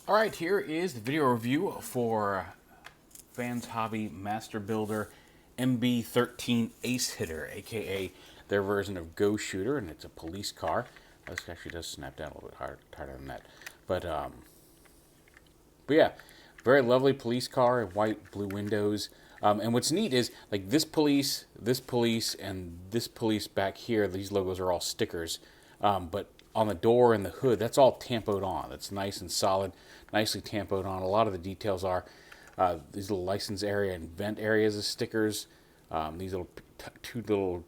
Alright, here is the video review for Fans Hobby Master Builder MB-13 Ace Hitter, aka their version of Go Shooter, and it's a police car. This actually does snap down a little bit harder than that. But yeah, very lovely police car, white, blue windows. And what's neat is, like, this police, and this police back here, these logos are all stickers. But on the door and the hood, that's all tampoed on. That's nice and solid, nicely tampoed on. A lot of the details are these little license area and vent areas of stickers. These little two little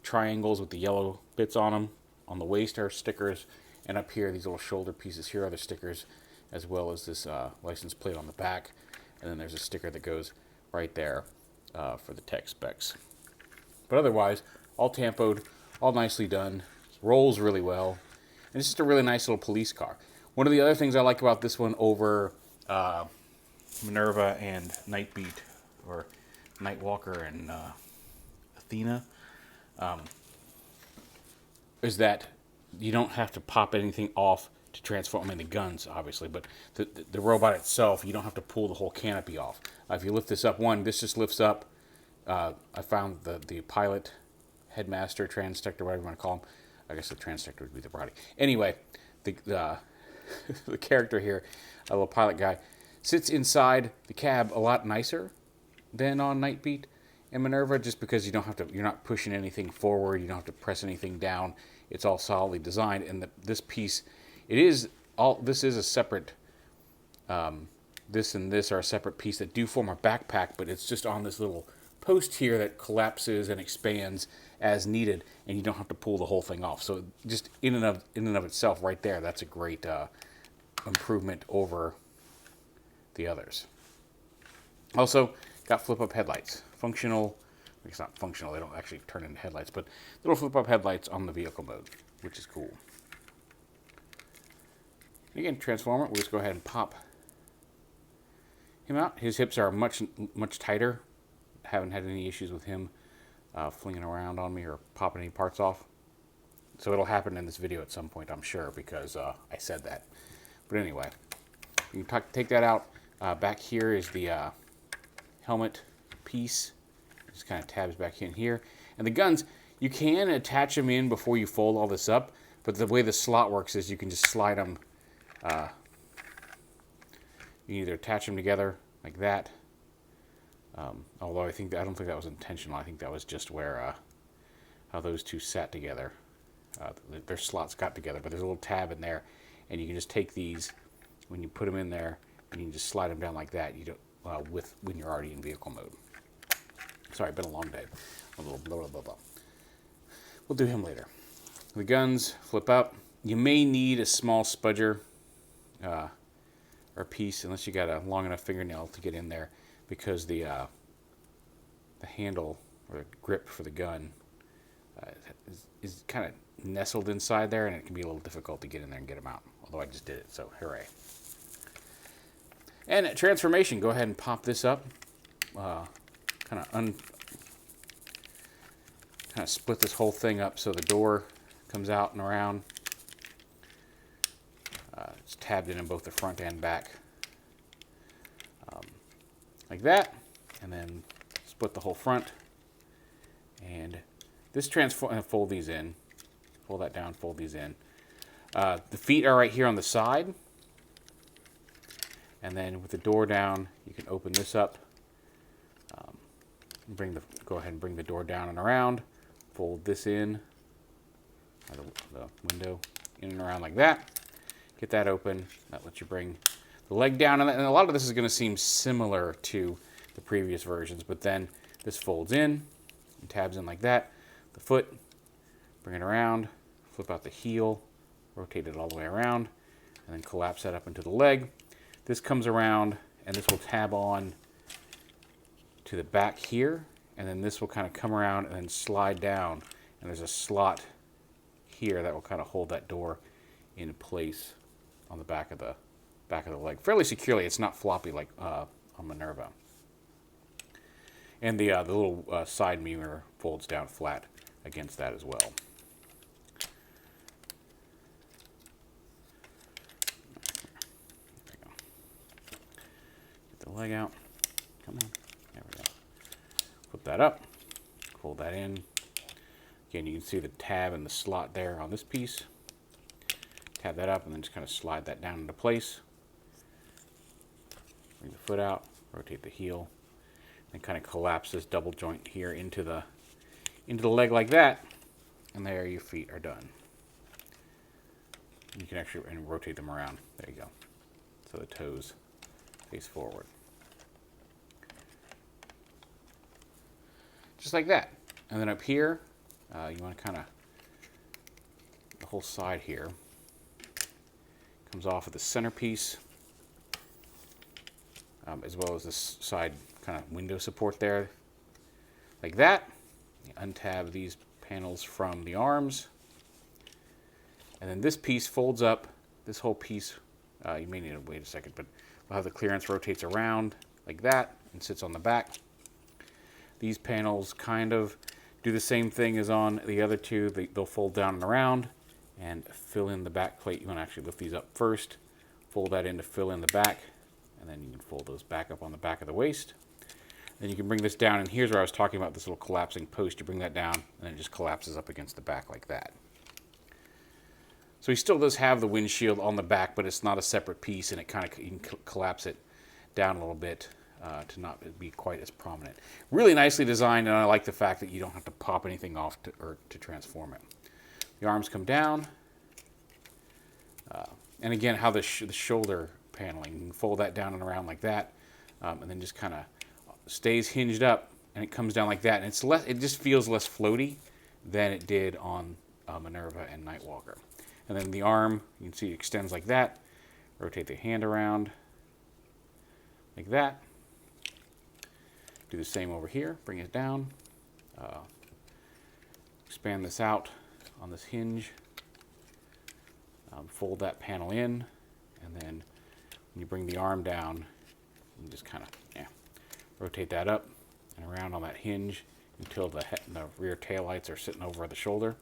triangles with the yellow bits on them. On the waist are stickers, and up here, these little shoulder pieces here are the stickers, as well as this license plate on the back. And then there's a sticker that goes right there for the tech specs. But otherwise, all tampoed, all nicely done, rolls really well, and it's just a really nice little police car. One of the other things I like about this one over Minerva and Nightbeat, or Nightwalker and Athena, is that you don't have to pop anything off to transform into guns, obviously, but the robot itself, you don't have to pull the whole canopy off. If you lift this up, this just lifts up. I found the pilot, headmaster, transdector, whatever you want to call him. I guess the transdector would be the body. Anyway, the the character here, a little pilot guy, sits inside the cab a lot nicer than on Nightbeat and Minerva, just because you're not pushing anything forward, you don't have to press anything down. It's all solidly designed, and this piece, this is a separate, this and this are a separate piece that do form a backpack, but it's just on this little post here that collapses and expands as needed, and you don't have to pull the whole thing off. So just in and of itself, right there, that's a great improvement over the others. Also, got flip-up headlights. Functional. It's not functional. They don't actually turn into headlights, but little flip-up headlights on the vehicle mode, which is cool. Again, Transformer. We'll just go ahead and pop him out. His hips are much tighter. Haven't had any issues with him flinging around on me or popping any parts off. So it'll happen in this video at some point, I'm sure, because I said that. But anyway, you can take that out. Back here is the helmet piece. It just kind of tabs back in here. And the guns, you can attach them in before you fold all this up, but the way the slot works is you can just slide them. You can either attach them together like that. Although I don't think that was intentional. I think that was just where how those two sat together. Their slots got together, but there's a little tab in there, and you can just take these when you put them in there, and you can just slide them down like that. You don't when you're already in vehicle mode. Sorry, been a long day. A little blah blah blah blah. We'll do him later. The guns flip up. You may need a small spudger or piece, unless you got a long enough fingernail to get in there, because the handle or the grip for the gun is kind of nestled inside there, and it can be a little difficult to get in there and get them out. Although I just did it, so hooray. And transformation, go ahead and pop this up. Kind of split this whole thing up so the door comes out and around. It's tabbed in both the front and back. Like that, and then split the whole front, and this fold these in, fold that down, fold these in. The feet are right here on the side, and then with the door down, you can open this up, go ahead and bring the door down and around, fold this in, the window in and around like that, get that open. That lets you bring the leg down, and a lot of this is going to seem similar to the previous versions, but then this folds in and tabs in like that. The foot, bring it around, flip out the heel, rotate it all the way around, and then collapse that up into the leg. This comes around, and this will tab on to the back here, and then this will kind of come around and then slide down, and there's a slot here that will kind of hold that door in place on the back of the leg fairly securely. It's not floppy like on Minerva. And the little side mirror folds down flat against that as well. leg out. Come on. There we go. Flip that up. Fold that in. Again, you can see the tab and the slot there on this piece. Tab that up and then just kind of slide that down into place. Bring the foot out, rotate the heel, and kind of collapse this double joint here into the leg like that. And there your feet are done. You can actually rotate them around. There you go. So the toes face forward. Just like that. And then up here, you want to kind of, the whole side here comes off of the centerpiece, as well as this side kind of window support there, like that. You untab these panels from the arms, and then this piece folds up. This whole piece, you may need to wait a second, but we'll have the clearance rotates around like that and sits on the back. These panels kind of do the same thing as on the other two. They'll fold down and around and fill in the back plate. You want to actually lift these up first, fold that in to fill in the back, and then you can fold those back up on the back of the waist. Then you can bring this down, and here's where I was talking about this little collapsing post. You bring that down, and it just collapses up against the back like that. So he still does have the windshield on the back, but it's not a separate piece, and it kind of, you can collapse it down a little bit to not be quite as prominent. Really nicely designed, and I like the fact that you don't have to pop anything off to transform it. The arms come down, and again, how the shoulder paneling, you can fold that down and around like that, and then just kind of stays hinged up, and it comes down like that, and it's less. It just feels less floaty than it did on Minerva and Nightwalker. And then the arm, you can see it extends like that. Rotate the hand around like that. Do the same over here. Bring it down. Expand this out on this hinge. Fold that panel in, and then when you bring the arm down, you just kind of rotate that up and around on that hinge until the rear taillights are sitting over the shoulder.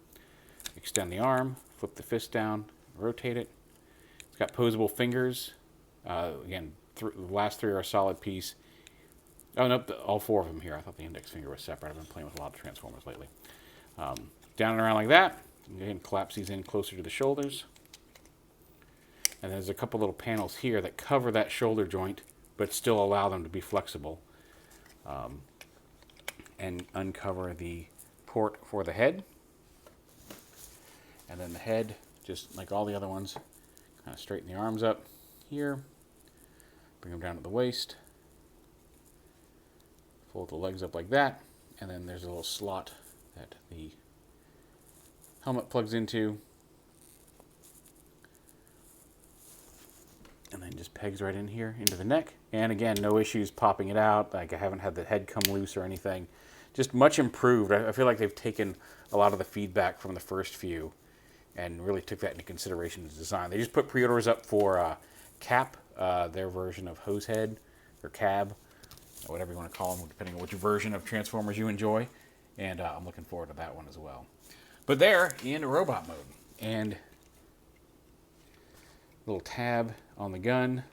Extend the arm, flip the fist down, rotate it. It's got posable fingers. Again, the last three are a solid piece. Oh, nope, all four of them here. I thought the index finger was separate. I've been playing with a lot of Transformers lately. Down and around like that. Again, collapse these in closer to the shoulders. And there's a couple little panels here that cover that shoulder joint, but still allow them to be flexible. And uncover the port for the head. And then the head, just like all the other ones, kind of straighten the arms up here. Bring them down to the waist. Fold the legs up like that. And then there's a little slot that the helmet plugs into. And then just pegs right in here into the neck. And again, no issues popping it out. Like I haven't had the head come loose or anything. Just much improved. I feel like they've taken a lot of the feedback from the first few and really took that into consideration in the design. They just put pre-orders up for Cap, their version of Hosehead, or Cab, or whatever you want to call them, depending on which version of Transformers you enjoy. And I'm looking forward to that one as well. But they're in robot mode. And little tab on the gun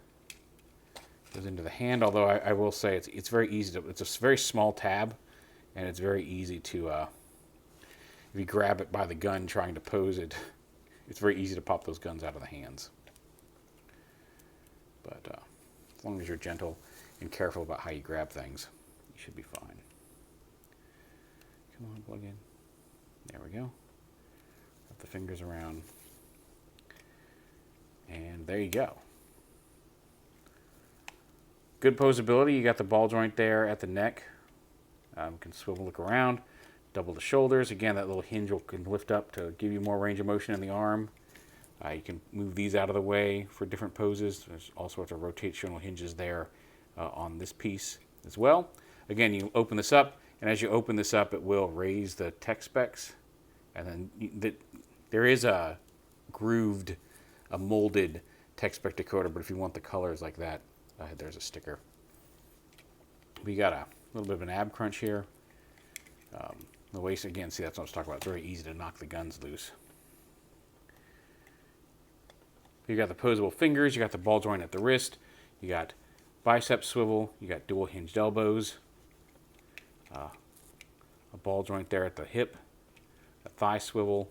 goes into the hand, although I will say it's very easy to, it's a very small tab, and it's very easy to, if you grab it by the gun trying to pose it, it's very easy to pop those guns out of the hands. But as long as you're gentle and careful about how you grab things, you should be fine. Come on, plug in. There we go. Wrap the fingers around. And there you go. Good posability. You got the ball joint there at the neck. Can swivel, look around. Double the shoulders. Again, that little hinge can lift up to give you more range of motion in the arm. You can move these out of the way for different poses. There's all sorts of rotational hinges there on this piece as well. Again, you open this up, and as you open this up, it will raise the tech specs. And then there is a grooved, a molded tech spec decoder, but if you want the colors like that, there's a sticker. We got a little bit of an ab crunch here. The waist, again, see, that's what I was talking about. It's very easy to knock the guns loose. You got the posable fingers. You got the ball joint at the wrist. You got bicep swivel. You got dual hinged elbows. A ball joint there at the hip. A thigh swivel.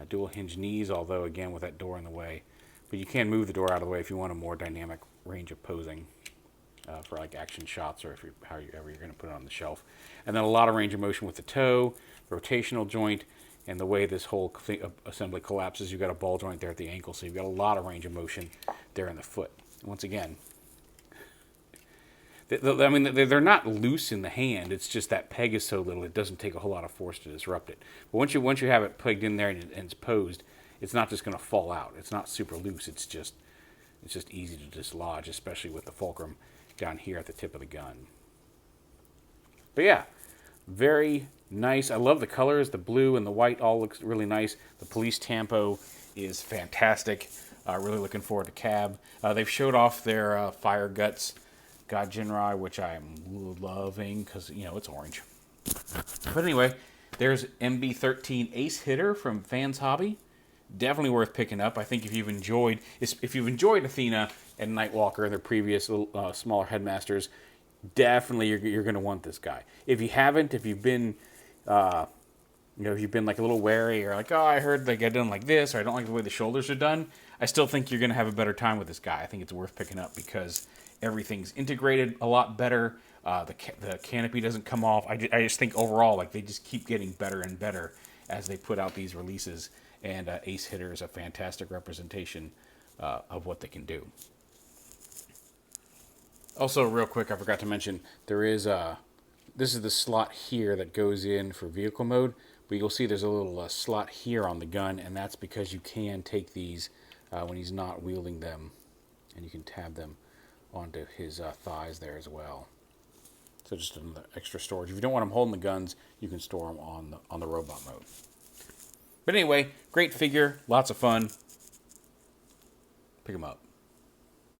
Dual hinge knees, although again with that door in the way. But you can move the door out of the way if you want a more dynamic range of posing for like action shots, or if you're however you're going to put it on the shelf. And then a lot of range of motion with the toe, rotational joint, and the way this whole assembly collapses. You've got a ball joint there at the ankle, so you've got a lot of range of motion there in the foot. Once again, I mean, they're not loose in the hand. It's just that peg is so little, it doesn't take a whole lot of force to disrupt it. But once you have it pegged in there and it's posed, it's not just going to fall out. It's not super loose. It's just easy to dislodge, especially with the fulcrum down here at the tip of the gun. But yeah, very nice. I love the colors. The blue and the white all looks really nice. The police tampo is fantastic. Really looking forward to cab. They've showed off their fire guts Gajinrai, which I'm loving because, you know, it's orange. But anyway, there's MB-13 Ace Hitter from Fans Hobby. Definitely worth picking up. I think if you've enjoyed Athena and Nightwalker, their previous little, smaller headmasters, definitely you're going to want this guy. If you haven't, if you've been if you've been like a little wary, or like, oh, I heard they get done like this, or I don't like the way the shoulders are done, I still think you're going to have a better time with this guy. I think it's worth picking up because everything's integrated a lot better. The canopy doesn't come off. I just think overall, like, they just keep getting better and better as they put out these releases. And Ace Hitter is a fantastic representation of what they can do. Also, real quick, I forgot to mention, there is this is the slot here that goes in for vehicle mode, but you'll see there's a little slot here on the gun, and that's because you can take these when he's not wielding them, and you can tab them onto his thighs there as well. So just another extra storage. If you don't want him holding the guns, you can store them on the robot mode. But anyway, great figure, lots of fun. Pick him up.